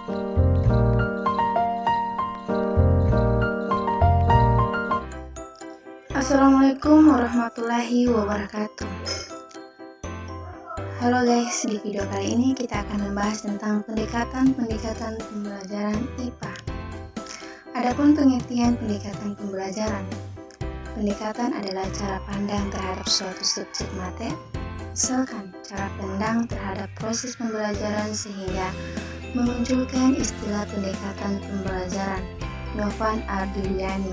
Assalamualaikum warahmatullahi wabarakatuh. Halo guys, di video kali ini kita akan membahas tentang pendekatan pembelajaran IPA. Adapun pengertian pendekatan pembelajaran. Pendekatan adalah cara pandang terhadap suatu subjek materi, misalkan cara pandang terhadap proses pembelajaran sehingga memunculkan istilah pendekatan pembelajaran. Novan Ardilyani.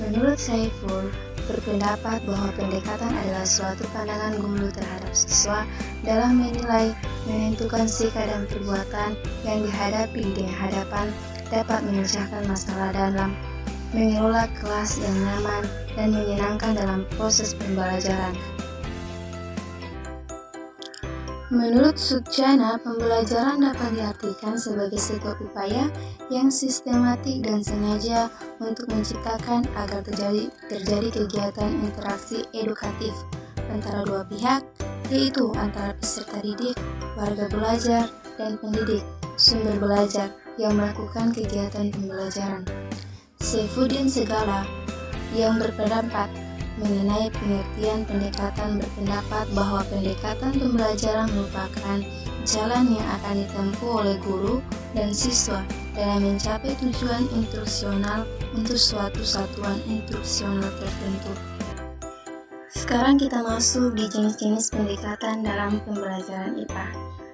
Menurut Saiful, berpendapat bahwa pendekatan adalah suatu pandangan guru terhadap siswa dalam menilai, menentukan sikap dan perbuatan yang dihadapi dengan hadapan dapat memecahkan masalah dalam mengelola kelas yang nyaman dan menyenangkan dalam proses pembelajaran. Menurut Sucana, pembelajaran dapat diartikan sebagai sebuah upaya yang sistematik dan sengaja untuk menciptakan agar terjadi kegiatan interaksi edukatif antara dua pihak, yaitu antara peserta didik, warga belajar, dan pendidik, sumber belajar yang melakukan kegiatan pembelajaran. Saifuddin Segala yang berpendapat mengenai pengertian pendekatan berpendapat bahwa pendekatan pembelajaran merupakan jalan yang akan ditempuh oleh guru dan siswa dalam mencapai tujuan instruksional untuk suatu satuan instruksional tertentu. Sekarang kita masuk di jenis-jenis pendekatan dalam pembelajaran IPA.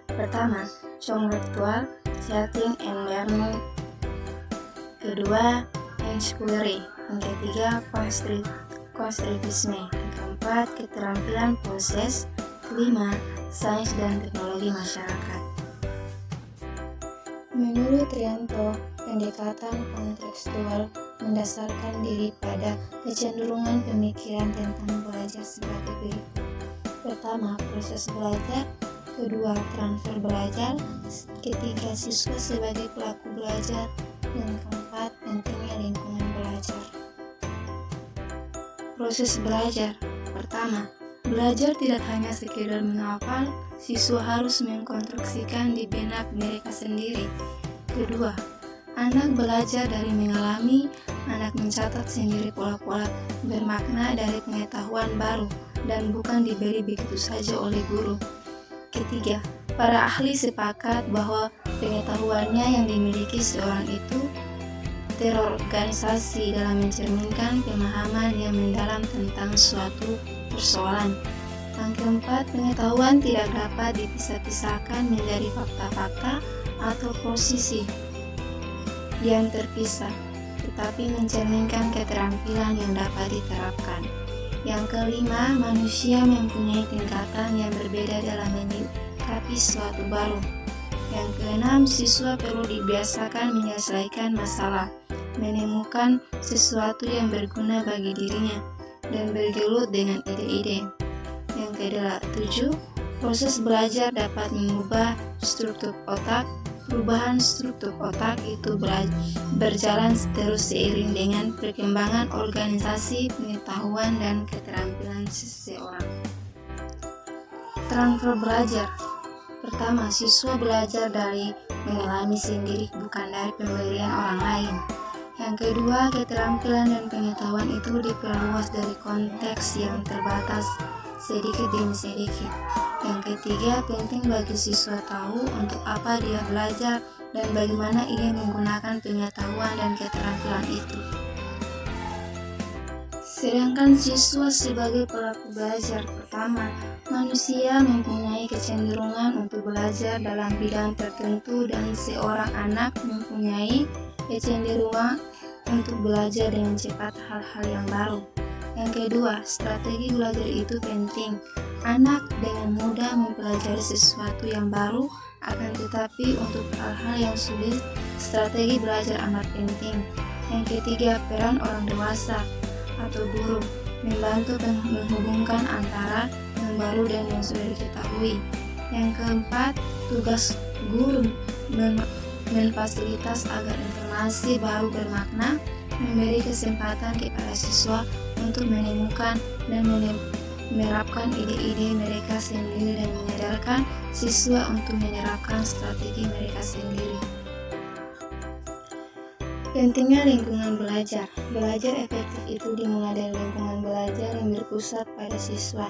Pertama, conceptual, setting and learning. Kedua, inquiry. Yang ketiga, konstruktivisme. Yang keempat, keterampilan proses. Kelima, sains dan teknologi masyarakat. Menurut Rianto, pendekatan kontekstual mendasarkan diri pada kecenderungan pemikiran tentang belajar sebagai berikut. Pertama, proses belajar. Kedua, transfer belajar. Ketiga, siswa sebagai pelaku belajar. Dan keempat, pentingnya lingkungan belajar. Proses belajar. Pertama, belajar tidak hanya sekedar menghafal, siswa harus mengkonstruksikan di benak mereka sendiri. Kedua, anak belajar dari mengalami, anak mencatat sendiri pola-pola bermakna dari pengetahuan baru dan bukan diberi begitu saja oleh guru. Ketiga, para ahli sepakat bahwa pengetahuannya yang dimiliki seorang itu terorganisasi dalam mencerminkan pemahaman yang mendalam tentang suatu persoalan. Yang keempat, pengetahuan tidak dapat dipisah-pisahkan menjadi fakta-fakta atau posisi yang terpisah, tetapi mencerminkan keterampilan yang dapat diterapkan. Yang kelima, manusia mempunyai tingkatan yang berbeda dalam menyikapi suatu baru. Yang keenam, siswa perlu dibiasakan menyelesaikan masalah, menemukan sesuatu yang berguna bagi dirinya, dan bergelut dengan ide-ide. Yang ketujuh, proses belajar dapat mengubah struktur otak. Perubahan struktur otak itu berjalan terus seiring dengan perkembangan organisasi, pengetahuan, dan keterampilan seseorang. Transfer belajar. Pertama, siswa belajar dari mengalami sendiri, bukan dari pemberian orang lain. Yang kedua, keterampilan dan pengetahuan itu diperluas dari konteks yang terbatas sedikit demi sedikit. Yang ketiga, penting bagi siswa tahu untuk apa dia belajar dan bagaimana ia menggunakan pengetahuan dan keterampilan itu. Sedangkan siswa sebagai pelaku belajar. Pertama, manusia mempunyai kecenderungan untuk belajar dalam bidang tertentu dan seorang anak mempunyai kecenderungan untuk belajar dengan cepat hal-hal yang baru. Yang kedua, strategi belajar itu penting. Anak dengan mudah mempelajari sesuatu yang baru, akan tetapi untuk hal-hal yang sulit, strategi belajar amat penting. Yang ketiga, peran orang dewasa atau guru membantu menghubungkan antara yang baru dan yang sudah diketahui. Yang keempat, tugas guru memfasilitas agar informasi baru bermakna, memberi kesempatan kepada siswa untuk menemukan dan menerapkan ide-ide mereka sendiri dan menyadarkan siswa untuk menerapkan strategi mereka sendiri. Pentingnya lingkungan belajar. Belajar efektif itu dimulai dari lingkungan belajar yang berpusat pada siswa.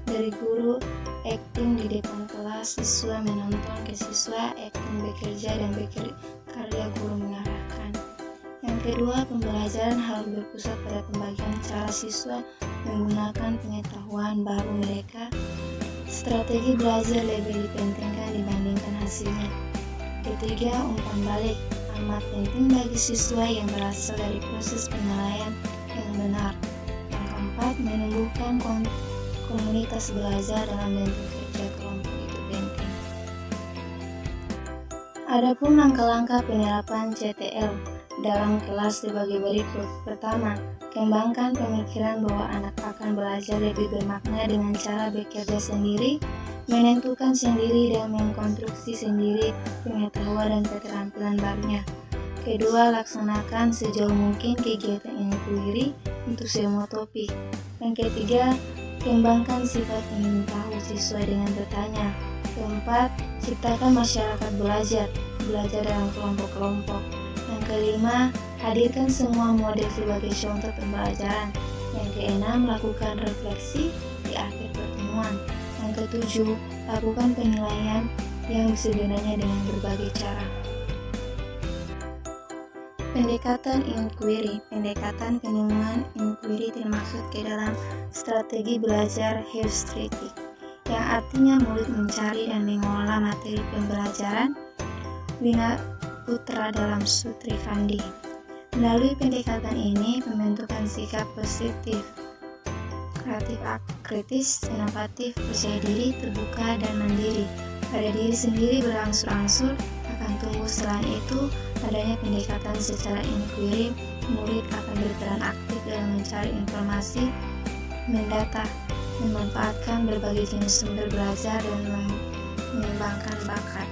Dari guru acting di depan kelas, siswa menonton ke siswa acting bekerja dan karya guru mengarahkan. Yang kedua, pembelajaran harus berpusat pada pembagian cara siswa menggunakan pengetahuan baru mereka. Strategi belajar lebih dipentingkan dibandingkan hasilnya. Ketiga, umpan balik amat penting bagi siswa yang berasal dari proses penilaian yang benar. Yang keempat, menumbuhkan komunitas belajar dalam bentuk kerja kelompok itu penting. Adapun langkah-langkah penerapan CTL dalam kelas sebagai berikut. Pertama, kembangkan pemikiran bahwa anak akan belajar lebih bermakna dengan cara bekerja sendiri, menentukan sendiri dan mengkonstruksi sendiri pengetahuan dan keterampilan barunya. Kedua, laksanakan sejauh mungkin kegiatan inquiry untuk semua topik. Yang ketiga, kembangkan sifat ingin tahu siswa dengan bertanya. Keempat, ciptakan masyarakat belajar dalam kelompok-kelompok. Yang kelima, hadirkan semua model sebagai contoh pembelajaran. Yang keenam, lakukan refleksi di akhir pertemuan. Yang ketujuh, lakukan penilaian yang sebenarnya dengan berbagai cara. Pendekatan inquiry. Pendekatan penemuan inquiry termasuk ke dalam strategi belajar heuristik, yang artinya murid mencari dan mengolah materi pembelajaran. Wina Putra dalam Sutri Kandi. Melalui pendekatan ini, pembentukan sikap positif, kreatif, kritis, inovatif, percaya diri, terbuka, dan mandiri pada diri sendiri berangsur-angsur akan tumbuh. Selain itu, adanya pendekatan secara inquiry, murid akan berperan aktif dalam mencari informasi, mendata, memanfaatkan berbagai jenis sumber belajar, dan mengembangkan bakat.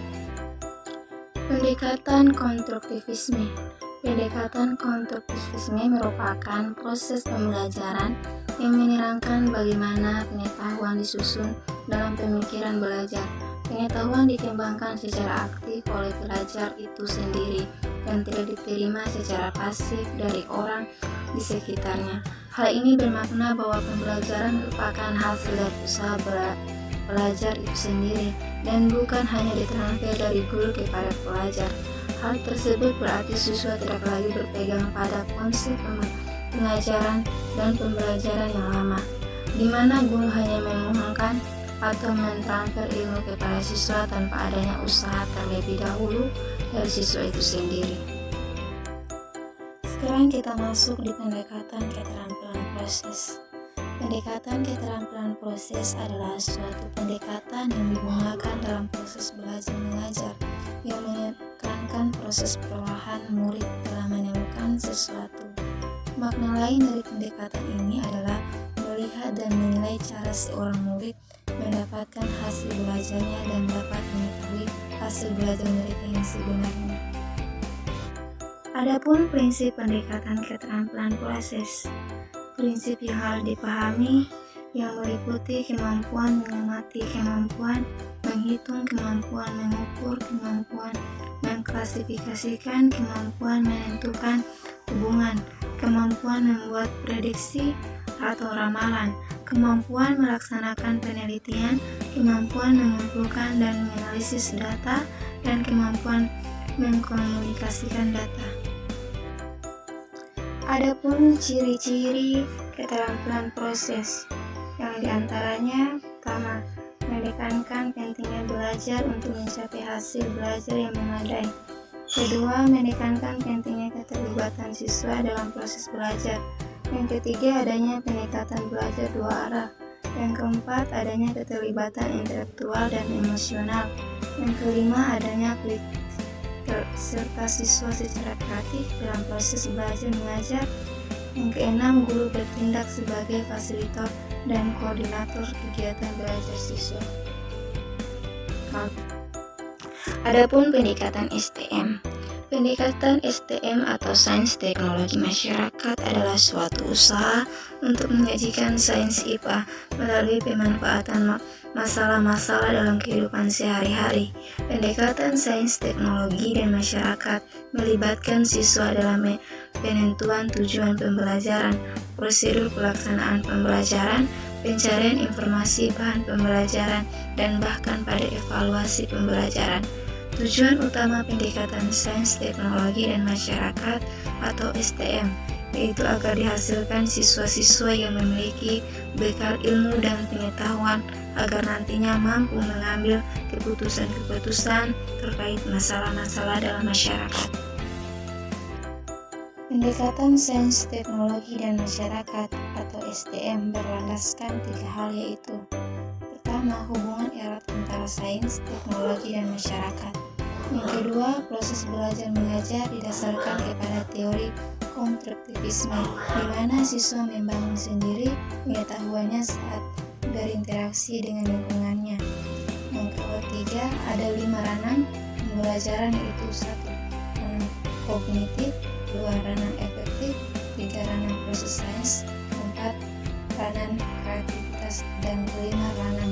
Pendekatan konstruktivisme. Pendekatan konstruktivisme merupakan proses pembelajaran yang menerangkan bagaimana pengetahuan disusun dalam pemikiran belajar. Pengetahuan dikembangkan secara aktif oleh pelajar itu sendiri dan tidak diterima secara pasif dari orang di sekitarnya. Hal ini bermakna bahwa pembelajaran merupakan hasil dari usaha pelajar itu sendiri dan bukan hanya ditransfer dari guru kepada pelajar. Hal tersebut berarti siswa tidak lagi berpegang pada konsep pengajaran dan pembelajaran yang lama, di mana guru hanya memohonkan atau mentransfer ilmu kepada siswa tanpa adanya usaha terlebih dahulu dari siswa itu sendiri. Sekarang kita masuk di pendekatan keterampilan proses. Pendekatan keterampilan proses adalah suatu pendekatan yang digunakan dalam proses belajar mengajar yang menekankan proses perlahan murid dalam menemukan sesuatu. Makna lain dari pendekatan ini adalah melihat dan menilai cara seorang murid mendapatkan hasil belajarnya dan dapat mengetahui hasil belajar mereka yang sebenarnya. Adapun prinsip pendekatan keterampilan proses. Prinsip yang harus dipahami yang meliputi kemampuan mengamati, kemampuan menghitung, kemampuan mengukur, kemampuan mengklasifikasikan, kemampuan menentukan hubungan, kemampuan membuat prediksi atau ramalan, kemampuan melaksanakan penelitian, kemampuan mengumpulkan dan menganalisis data, dan kemampuan mengkomunikasikan data. Adapun ciri-ciri keterampilan proses, yang diantaranya pertama, menekankan pentingnya belajar untuk mencapai hasil belajar yang memadai. Kedua, menekankan pentingnya keterlibatan siswa dalam proses belajar. Yang ketiga, adanya pendekatan belajar dua arah. Yang keempat, adanya keterlibatan intelektual dan emosional. Yang kelima, adanya serta siswa secara kreatif dalam proses belajar mengajar. Yang keenam, guru bertindak sebagai fasilitator dan koordinator kegiatan belajar siswa. Adapun pendekatan STM. Pendekatan STM atau Sains Teknologi Masyarakat adalah suatu usaha untuk menyajikan sains IPA melalui pemanfaatan masalah-masalah dalam kehidupan sehari-hari. Pendekatan sains, teknologi, dan masyarakat melibatkan siswa dalam penentuan tujuan pembelajaran, prosedur pelaksanaan pembelajaran, pencarian informasi bahan pembelajaran, dan bahkan pada evaluasi pembelajaran. Tujuan utama pendekatan sains, teknologi, dan masyarakat atau STM yaitu agar dihasilkan siswa-siswa yang memiliki bekal ilmu dan pengetahuan agar nantinya mampu mengambil keputusan-keputusan terkait masalah-masalah dalam masyarakat. Pendekatan sains, teknologi, dan masyarakat atau STM berlandaskan 3 hal yaitu: pertama, hubungan erat antara sains, teknologi, dan masyarakat. Yang kedua, proses belajar mengajar didasarkan kepada teori konstruktivisme, di mana siswa membangun sendiri pengetahuannya saat berinteraksi dengan lingkungannya. Yang ketiga, ada 5 ranah pembelajaran yaitu 1. Ranah kognitif, 2. Ranah efektif, 3. Ranah proses sains, 4. Ranah kreativitas, dan 5. Ranah